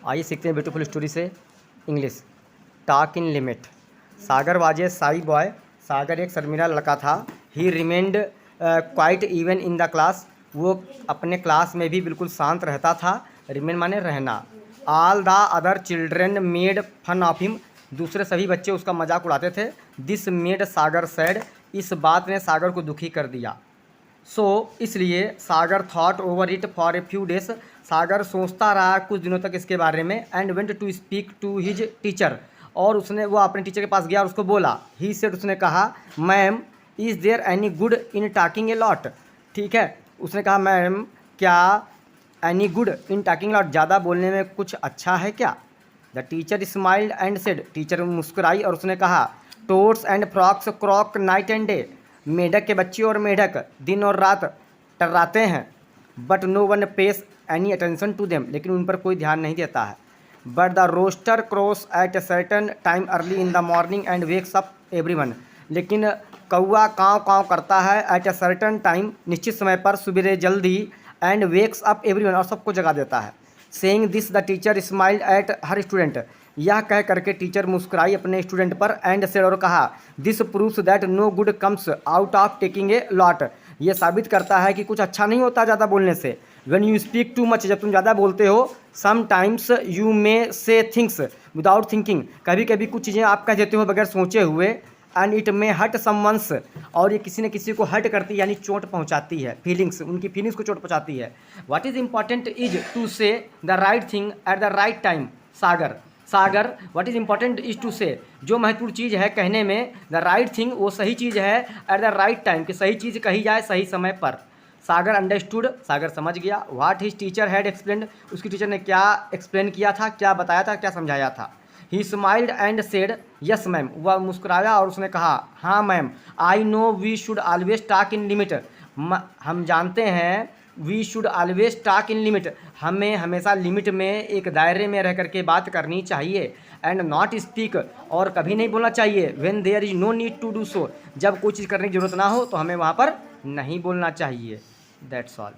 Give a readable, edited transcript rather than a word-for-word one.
आइए सीखते हैं ब्यूटीफुल स्टोरी से English. Talk in limit. Sagar was a शाई बॉय। सागर एक शर्मीला लड़का था। ही remained quite even in the class. वो अपने क्लास में भी बिल्कुल शांत रहता था। रिमेन माने रहना। All the other children made fun of him. दूसरे सभी बच्चे उसका मजाक उड़ाते थे। This made Sagar sad. इस बात ने सागर को दुखी कर दिया। इसलिए Sagar thought over it for a few days. Sagar सोचता रहा कुछ दिनों तक इसके बारे में। And went to speak to his teacher. और वो अपने टीचर के पास गया और उसको बोला। ही सेड, उसने कहा, ma'am is there any good in talking a lot. ठीक है, उसने कहा, मैम क्या any good in talking lot, ज़्यादा बोलने में कुछ अच्छा है क्या? The teacher smiled and said. Teacher मुस्कुराई और उसने कहा, toads and frogs croak night and day. मेढक के बच्चे और मेढक दिन और रात टर्राते हैं। But no one pays any attention to them, लेकिन उन पर कोई ध्यान नहीं देता है। But the rooster crows at a certain time early in the morning and wakes up everyone. लेकिन कौआ काँव काँव करता है एट ए सर्टन टाइम, निश्चित समय पर, सुबह जल्दी, एंड वेक्स अप एवरीवन, और सबको जगा देता है। Saying this the teacher smiled at her student. यह कह करके टीचर मुस्कुराई अपने स्टूडेंट पर। एंड सेड, और कहा, this proves that no good comes out of taking a lot. ये साबित करता है कि कुछ अच्छा नहीं होता ज़्यादा बोलने से। When you speak too much, जब तुम ज़्यादा बोलते हो, समटाइम्स यू मे से थिंग्स विदाउट थिंकिंग, कभी कभी कुछ चीज़ें आप कह देते हो बगैर सोचे हुए। And it may hurt someone, और ये किसी न किसी को हर्ट करती है, यानी चोट पहुंचाती है। फीलिंग्स, उनकी फीलिंग्स को चोट पहुंचाती है। What is important is to say the right thing at the right time. Sagar what is important is to say, जो महत्वपूर्ण चीज़ है कहने में, द राइट थिंग, वो सही चीज़ है, एट द राइट टाइम, कि सही चीज़ कही जाए सही समय पर। सागर अंडरस्टूड, सागर समझ गया। What his teacher had explained, उसकी टीचर ने क्या एक्सप्लेन किया था, क्या बताया था, क्या समझाया था। He smiled and said, yes ma'am. वह मुस्कुराया और उसने कहा, हाँ ma'am. I know we should always talk in limit. हम जानते हैं, we should always talk in limit, हमें हमेशा लिमिट में, एक दायरे में रह करके बात करनी चाहिए। एंड नॉट स्पीक, और कभी नहीं बोलना चाहिए, when there is no need to do so, जब कोई चीज़ करने की जरूरत ना हो तो हमें वहाँ पर नहीं बोलना चाहिए। That's all.